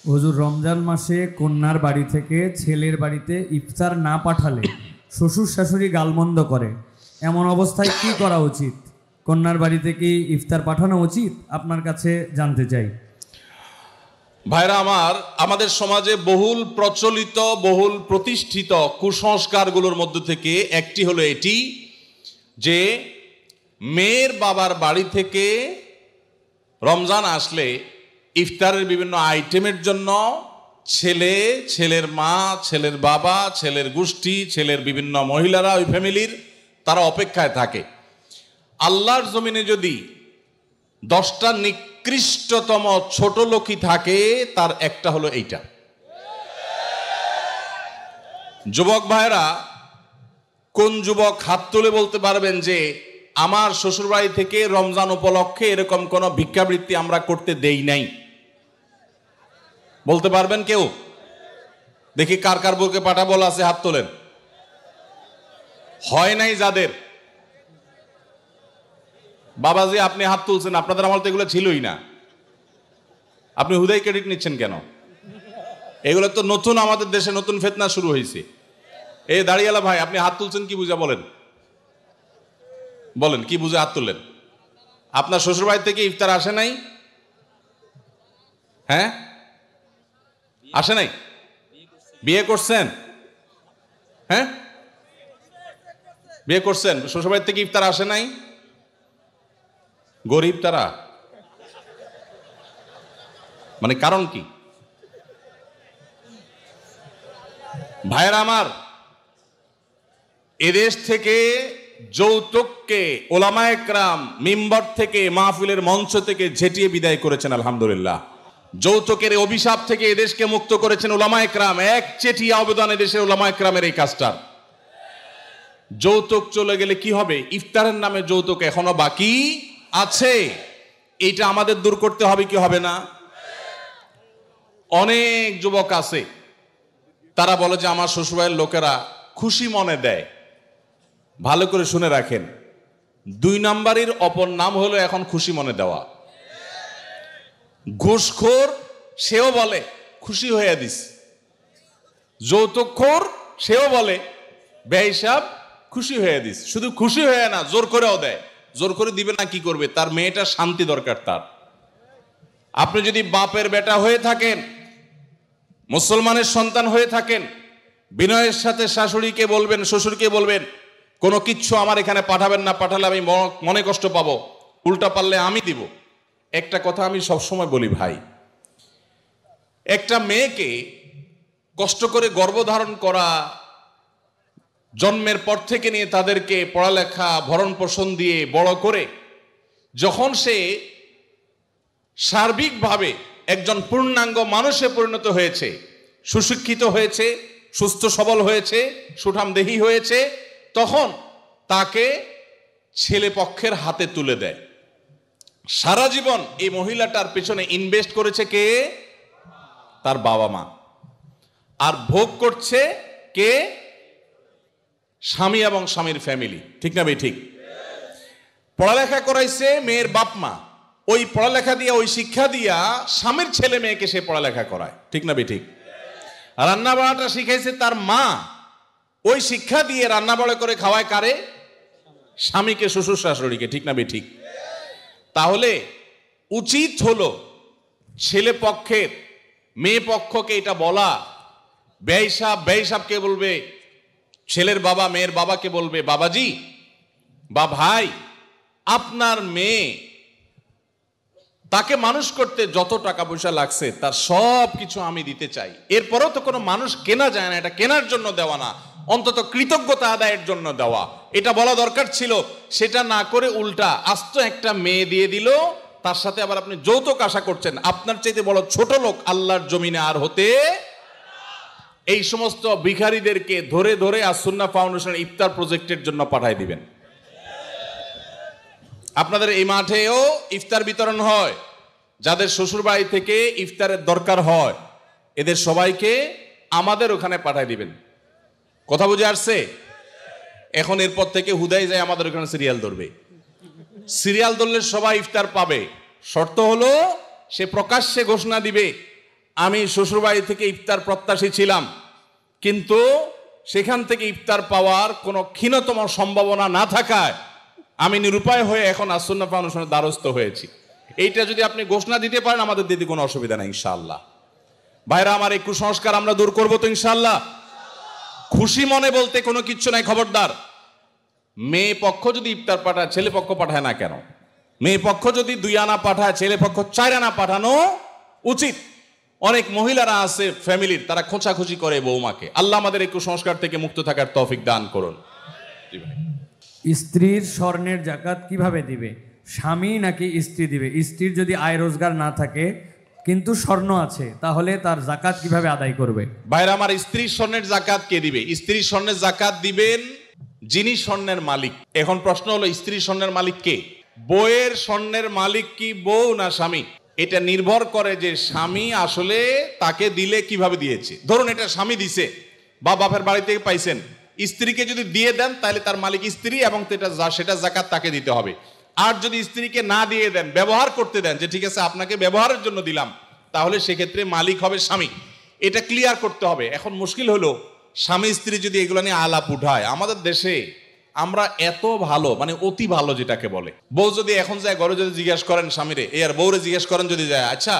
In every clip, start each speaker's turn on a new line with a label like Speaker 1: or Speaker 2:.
Speaker 1: হুজুর, রমজান মাসে কন্যার বাড়ি থেকে ছেলের বাড়িতে ইফতার না পাঠালে শ্বশুর শাশুড়ি গালমন্দ করে, এমন অবস্থায় কি করা উচিত? কন্যার বাড়িতে কি ইফতার পাঠানো উচিত? আপনার কাছে জানতে চাই।
Speaker 2: ভাইরা আমার, আমাদের সমাজে বহুল প্রচলিত বহুল প্রতিষ্ঠিত কুসংস্কারগুলোর মধ্যে থেকে একটি হলো এটি যে মেয়ের বাবার বাড়ি থেকে রমজান আসলে ইফতারের বিভিন্ন আইটেমের জন্য ছেলে, ছেলের মা, ছেলের বাবা, ছেলের গোষ্ঠী, ছেলের বিভিন্ন মহিলারা, ওই ফ্যামিলির তারা অপেক্ষায় থাকে। আল্লাহর জমিনে যদি 10টা নিকৃষ্টতম ছোট লোকই থাকে, তার একটা হলো এইটা। যুবক ভাইরা, কোন যুবক হাত তুলে বলতে পারবেন যে আমার শ্বশুরবাড়ি থেকে রমজান উপলক্ষে এরকম কোন ভিক্ষাবৃত্তি আমরা করতে দেই নাই? বলতে পারবেন কেউ? দেখি কার কার বুকে পাঠা বলা আছে, হাত তোলেন। হয় নাই যাদের। বাবাজি আপনি হাত তুলছেন, আপনাদের আমল তো এগুলো ছিলই না। আপনি হুদাই ক্রেডিট নিচ্ছেন কেন? এগুলো তো নতুন, আমাদের দেশে নতুন ফিতনা শুরু হয়েছে। এই দাঁড়িয়ালা ভাই, আপনি হাত তুলছেন কি বুঝা? বলেন বলেন কি বুঝে হাত তুললেন? আপনার শ্বশুরবাড়ি থেকে ইফতার আসে নাই? হ্যাঁ, আসে নাই? বিয়ে করছেন? হ্যাঁ, বিয়ে করছেন, শ্বশুরবাড়ি থেকে ইফতার আসে নাই? গরিব তারা, মানে কারণ কি? ভাইয়েরা আমার, এদেশ থেকে যৌতুককে ওলামায়ে কেরাম মিম্বর থেকে, মাহফিলের মঞ্চ থেকে ঝেঁটিয়ে বিদায় করেছেন আলহামদুলিল্লাহ। যৌতুকের অভিশাপ থেকে এদেশকে মুক্ত করেছেন ওলামায়ে কেরাম। এক চেটিয়া অবদান এদেশের ওলামায়ে কেরামের এই কাজটা। যৌতুক চলে গেলে কি হবে? ইফতারের নামে যৌতুক এখনো বাকি আছে, এইটা আমাদের দূর করতে হবে কি হবে না? অনেক যুবক আছে, তারা বলে যে আমার শ্বশুরবাড়ির লোকেরা খুশি মনে দেয়। ভালো করে শুনে রাখেন, 2 নাম্বারের অপর নাম হলো এখন খুশি মনে দেওয়া। ঘুষখোর সেও বলে খুশি হয়ে দিস, যৌতুকখোর সেও বলে বেহিসাব খুশি হয়ে দিস। শুধু খুশি হয়ে না, জোর করেও দেয়। জোর করে দিবে না কি করবে? তার মেয়েটার শান্তি দরকার তার। আপনি যদি বাপের বেটা হয়ে থাকেন, মুসলমানের সন্তান হয়ে থাকেন, বিনয়ের সাথে শাশুড়িকে বলবেন, শ্বশুরকে বলবেন কোনো কিচ্ছু আমার এখানে পাঠাবেন না, পাঠালে আমি মনে কষ্ট পাবো, উল্টা পারলে আমি দিব। একটা কথা আমি সবসময় বলি ভাই, একটা মেয়েকে কষ্ট করে গর্ভধারণ করা, জন্মের পর থেকে নিয়ে তাদেরকে পড়ালেখা ভরণ পোষণ দিয়ে বড় করে যখন সে সার্বিকভাবে একজন পূর্ণাঙ্গ মানুষে পরিণত হয়েছে, সুশিক্ষিত হয়েছে, সুস্থ সবল হয়েছে, সুঠামদেহী হয়েছে, তখন তাকে ছেলে পক্ষের হাতে তুলে দেয়। সারা জীবন এই মহিলাটার পেছনে ইনভেস্ট করেছে কে? তার বাবা মা। আর ভোগ করছে কে? স্বামী এবং স্বামীর ফ্যামিলি। ঠিক না ভাই? ঠিক। পড়ালেখা করাইছে মেয়ের বাপ মা, ওই পড়ালেখা দিয়া, ওই শিক্ষা দিয়া স্বামীর ছেলে মেয়েকে সে পড়ালেখা করায়। ঠিক না ভাই? ঠিক। রান্না বাড়াটা শিখাইছে তার মা, ওই শিক্ষা দিয়ে রান্না বাড়া করে খাওয়ায় কারে? স্বামীকে, শ্বশুর শাশুড়িকে। ঠিক না ভাই? ঠিক। তাহলে উচিত হলো ছেলে পক্ষের মেয়ে পক্ষকে এটা বলা, বেহিসাবকে বলবে, ছেলের বাবা মেয়ের বাবাকে বলবে বাবাজি বা ভাই, আপনার মেয়ে, তাকে মানুষ করতে যত টাকা পয়সা লাগছে তার সব কিছু আমি দিতে চাই। এরপরও তো কোনো মানুষ কেনা যায় না, এটা কেনার জন্য দেওয়া না, অন্তত কৃতজ্ঞতা আদায়ের জন্য দেওয়া, এটা বলা দরকার ছিল। সেটা না করে উল্টা আস্ত একটা মেয়ে দিয়ে দিল, তার সাথে আবার আপনি যৌতুক আশা করছেন। আপনার চাইতে বড় ছোট লোক আল্লাহর জমিনে আর হতে। এই সমস্ত ভিখারিদেরকে ধরে ধরে আস-সুন্নাহ ফাউন্ডেশন ইফতার প্রজেক্টের জন্য পাঠায় দিবেন। আপনাদের এই মাঠেও ইফতার বিতরণ হয়। যাদের শ্বশুর বাড়ি থেকে ইফতারের দরকার হয়, এদের সবাইকে আমাদের ওখানে পাঠায় দিবেন। কথা বুঝে আসছে? এখন এরপর থেকে হুদাই যায় আমাদের ওখানে সিরিয়াল ধরবে। সিরিয়াল ধরলে সবাই ইফতার পাবে। শর্ত হলো সে প্রকাশ্যে ঘোষণা দিবে আমি শ্বশুরবাড়ি থেকে ইফতার প্রত্যাশী ছিলাম, কিন্তু সেখান থেকে ইফতার পাওয়ার কোনো ক্ষীণতম সম্ভাবনা না থাকায় আমি নিরুপায় হয়ে এখন আসুন্নাহ ফাউন্ডেশনের দ্বারস্থ হয়েছি। এইটা যদি আপনি ঘোষণা দিতে পারেন আমাদের দিতে কোনো অসুবিধা নেই ইনশাআল্লাহ। ভাইরা আমার, এই কুসংস্কার আমরা দূর করবো তো ইনশাআল্লাহ। খুশি মনে বলতে কোনো কিচ্ছু নাই। খবরদার, মেয়ে পক্ষ যদি ইফতার পাঠায়, ছেলে পক্ষ পাঠায় না কেন? মেয়ে পক্ষ যদি 2 আনা পাঠায়, ছেলে পক্ষ 4 আনা পাঠানো উচিত। অনেক মহিলারা আছে ফ্যামিলির, তারা খোঁচাখুচি করে বৌমাকে। আল্লাহ আমাদের এই কুসংস্কার থেকে মুক্ত থাকার তৌফিক দান করুন।
Speaker 1: স্ত্রীর স্বর্ণের জাকাত কিভাবে দিবে? স্বামী নাকি স্ত্রী দিবে? স্ত্রীর যদি আয় রোজগার না থাকে কিন্তু স্বর্ণ আছে, তাহলে তার জাকাত কিভাবে আদায় করবে?
Speaker 2: ভাইরা আমার, স্ত্রীর স্বর্ণের জাকাত কে দিবে? স্ত্রীর স্বর্ণের জাকাত দিবেন যিনি স্বর্ণের মালিক। এখন প্রশ্ন হলো, স্ত্রীর স্বর্ণের মালিক কে? বউয়ের স্বর্ণের মালিক কি বউ না স্বামী? এটা নির্ভর করে যে স্বামী আসলে তাকে দিলে কিভাবে দিয়েছে। ধরুন এটা স্বামী দিছে বা বাপের বাড়ি থেকে পাইছেন, স্ত্রীকে যদি দিয়ে দেন তাহলে তার মালিক স্ত্রী এবং সেটা জাকাত তাকে দিতে হবে। আর যদি স্ত্রীকে না দিয়ে দেন, ব্যবহার করতে দেন, যে ঠিক আছে আপনাকে ব্যবহারের জন্য দিলাম, তাহলে সেক্ষেত্রে মালিক হবে স্বামী। এটা ক্লিয়ার করতে হবে। এখন মুশকিল হলো, স্বামী স্ত্রী যদি এগুলো নিয়ে আলাপ উঠায়, আমাদের দেশে আমরা এত ভালো, মানে অতি ভালো যেটাকে বলে, বউ যদি এখন যায় ঘরে যদি জিজ্ঞেস করেন স্বামীরে, আর বউরে জিজ্ঞেস করেন যদি যায়, আচ্ছা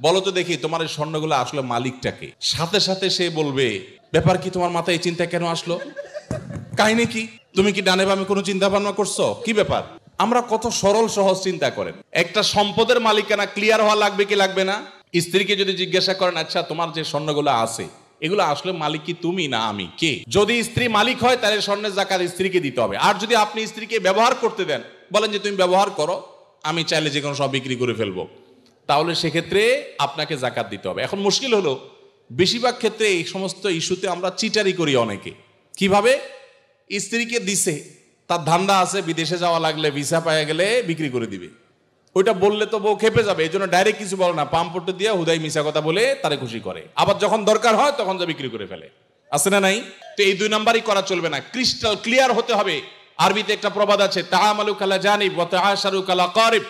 Speaker 2: বলো তো দেখি তোমার এই স্বর্ণগুলো আসলে মালিকটাকে, সাথে সাথে সে বলবে, ব্যাপার কি, তোমার মাথায় এই চিন্তা কেন আসলো, কাহিনী কি, তুমি কি ডানে বামে কোনো চিন্তা ভাবনা করছো, কি ব্যাপার? আমরা কত সরল সহজ চিন্তা করেন। একটা সম্পদের মালিকানা ক্লিয়ার হওয়া লাগবে কি লাগবে না? স্ত্রীকে যদি জিজ্ঞাসা করেন, আচ্ছা তোমার যে স্বর্ণগুলো আছে এগুলো আসলে মালিক কি তুমি না আমি, কে? যদি স্ত্রী মালিক হয় তাহলে স্বর্ণের জাকাত স্ত্রীকে দিতে হবে। আর যদি আপনি স্ত্রীকে ব্যবহার করতে দেন, বলেন যে তুমি ব্যবহার করো, আমি চাইলে যে কোনো সব বিক্রি করে ফেলবো, তাহলে সেক্ষেত্রে আপনাকে জাকাত দিতে হবে। এখন মুশকিল হলো, বেশিরভাগ ক্ষেত্রে এই সমস্ত ইস্যুতে আমরা চিটারি করি অনেকে। কিভাবে? স্ত্রীকে দিছে, তার ধান্দা আছে বিদেশে যাওয়া লাগলে ভিসা পাওয়া গেলে বিক্রি করে দিবে, ওইটা বললে তো বউ খেপে যাবে, এই জন্য ডাইরেক্ট কিছু বলে না, পাম্পটে দিয়ে হুদাই মিশা কথা বলে তারে খুশি করে। আবার যখন দরকার হয় তখন যা বিক্রি করে ফেলে, আছে না নাই? তো এই 2 নাম্বারই করা চলবে না, ক্রিস্টাল ক্লিয়ার হতে হবে। আরবিতে একটা প্রবাদ আছে, তাআমালু কালা জানিব ওয়া তাআশারু কালা কারিব।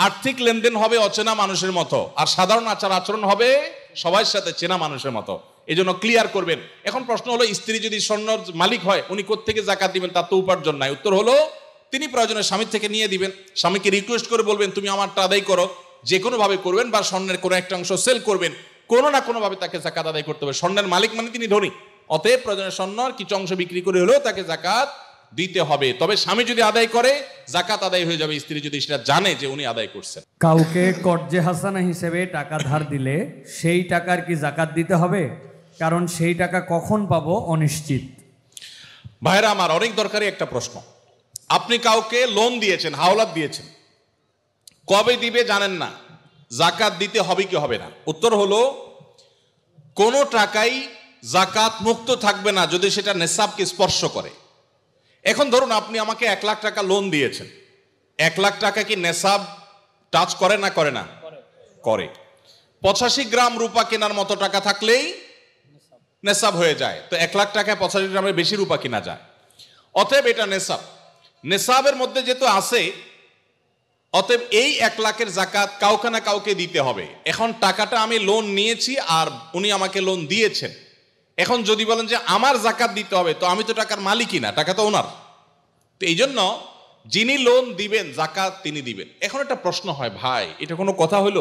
Speaker 2: আর্থিক লেনদেন হবে অচেনা মানুষের মতো, আর সাধারণ আচার আচরণ হবে সবার সাথে চেনা মানুষের মতো। এই জন্য ক্লিয়ার করবেন। এখন প্রশ্ন হলো, স্ত্রী যদি স্বর্ণর মালিক হয়, উনি কোত্থেকে জাকাত দিবেন? তার তো উপার্জন নাই। উত্তর হলো, তিনি প্রয়োজনে স্বামীর থেকে নিয়ে দিবেন। স্বামীকে রিকোয়েস্ট করে বলবেন, তুমি আমারটা আদায় করো, যে কোনো ভাবে করবেন, বা স্বর্ণের কোনো একটা অংশ সেল করবেন, কোনো না কোনো ভাবে তাকে জাকাত আদায় করতে হবে। স্বর্ণের মালিক মানে তিনি ধনী, অতএব প্রয়োজনে স্বর্ণের কিছু অংশ বিক্রি করে হলেও তাকে জাকাত দিতে হবে। তবে স্বামী যদি আদায় করে, জাকাত আদায় হয়ে যাবে, স্ত্রী যদি সেটা জানে যে উনি আদায় করছেন।
Speaker 1: কাউকে কর্জে হাসানা হিসেবে টাকা ধার দিলে সেই টাকার কি জাকাত দিতে হবে? কারণ সেই টাকা কখন পাবো অনিশ্চিত।
Speaker 2: ভাইরা আমার, অনেক দরকারি একটা প্রশ্ন। আপনি কাউকে লোন দিয়েছেন, হাওলাত দিয়েছেন, কবে দিবে জানেন না, জাকাত দিতে হবে কি হবে না? উত্তর হলো, কোনো টাকাই জাকাত মুক্ত থাকবে না যদি সেটা নেসাবকে স্পর্শ করে। এখন ধরুন আপনি আমাকে 1 লাখ টাকা লোন দিয়েছেন, 1 লাখ টাকা কি নেসাব টাচ করে না করে না? করে। 85 গ্রাম রূপা কেনার মতো টাকা থাকলেই নেসাব হয়ে যায়। তো 1 লাখ টাকায় 85 গ্রামের বেশি রূপা কিনা যায়, অতএব এটা নেসাব। নেসাবের মধ্যে যেহেতু আছে, অতএব এই 1 লাখের জাকাত কাউকে না কাউকে দিতে হবে। এখন টাকাটা আমি লোন নিয়েছি আর উনি আমাকে লোন দিয়েছেন, এখন যদি বলেন যে আমার জাকাত দিতে হবে, তো আমি তো টাকার মালিকই না, টাকা তো ওনার। তো এই জন্য যিনি লোন দিবেন জাকাত তিনি দিবেন। এখন একটা প্রশ্ন হয়, ভাই এটা কোনো কথা হইল?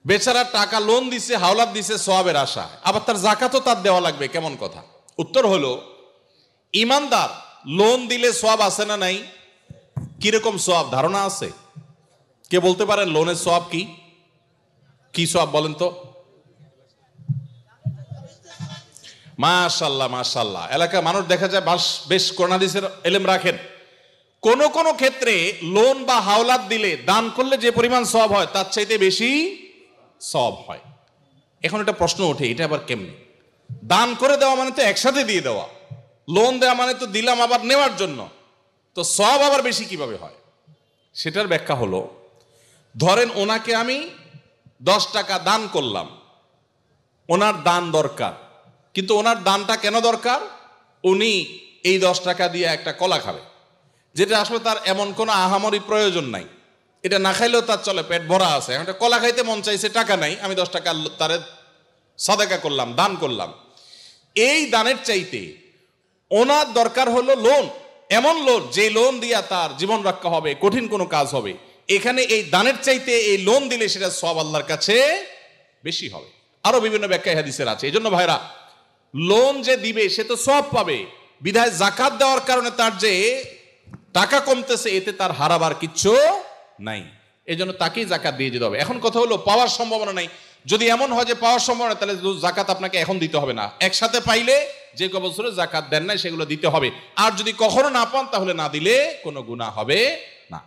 Speaker 2: বেচারা টাকা লোন দিছে, হাওলাত দিছে সওয়াবের আশা, আবার তার জাকাতও তার দেওয়া লাগবে, কেমন কথা? উত্তর হলো, ইমানদার লোন দিলে সওয়াব আছে না নাই? কিরকম সওয়াব ধারণা আছে? কে বলতে পারেন লোনের সওয়াব কি? কি সওয়াব বলেন তো? মাশাআল্লাহ মাশাআল্লাহ, এলাকার মানুষ দেখা যায় বেশ কোরআন হাদিসের ইলম রাখেন। কোন কোন ক্ষেত্রে লোন বা হাওলাত দিলে দান করলে যে পরিমাণ সওয়াব হয় তার চাইতে বেশি সওয়াব হয়। এখন একটা প্রশ্ন ওঠে, এটা আবার কেমনে? দান করে দেওয়া মানে তো একসাথে দিয়ে দেওয়া, লোন দেওয়া মানে তো দিলাম আবার নেওয়ার জন্য, তো সওয়াব আবার বেশি কিভাবে হয়? সেটার ব্যাখ্যা হলো, ধরেন ওনাকে আমি 10 টাকা দান করলাম, ওনার দান দরকার, কিন্তু ওনার দানটা কেন দরকার? উনি এই 10 টাকা দিয়ে একটা কলা খাবে, যেটা আসলে তার এমন কোনো আহামরি প্রয়োজন নাই, এটা না খাইলেও তার চলে, পেট ভরা আছে। এখন একটা কলা খাইতে মন চাইছে, টাকা নাই, আমি 10 টাকা তারে সাদাকা করলাম, দান করলাম। এই দানের চাইতে ওনার দরকার হলো লোন, এমন লোন যে লোন দিয়া তার জীবন রক্ষা হবে, কঠিন কোনো কাজ হবে। এখানে এই দানের চাইতে এই লোন দিলে সেটা সওয়াব আল্লাহর কাছে বেশি হবে। আরো বিভিন্ন ব্যাখ্যা হাদিসের আছে। এই জন্য ভাইরা, লোন যে দিবে সে তো সওয়াব পাবে, বিধায় জাকাত দেওয়ার কারণে তার যে টাকা কমতেছে এতে তার হারাবার কিচ্ছু নাই, এই জন্য তাকেই জাকাত দিয়ে যেতে হবে। এখন কথা হলো পাওয়ার সম্ভাবনা নাই। যদি এমন হয় যে পাওয়ার সম্ভাবনা, তাহলে জাকাত আপনাকে এখন দিতে হবে না, একসাথে পাইলে যে বছরে জাকাত দেন নাই সেগুলো দিতে হবে। আর যদি কখনো না পান তাহলে না দিলে কোনো গুনাহ হবে না।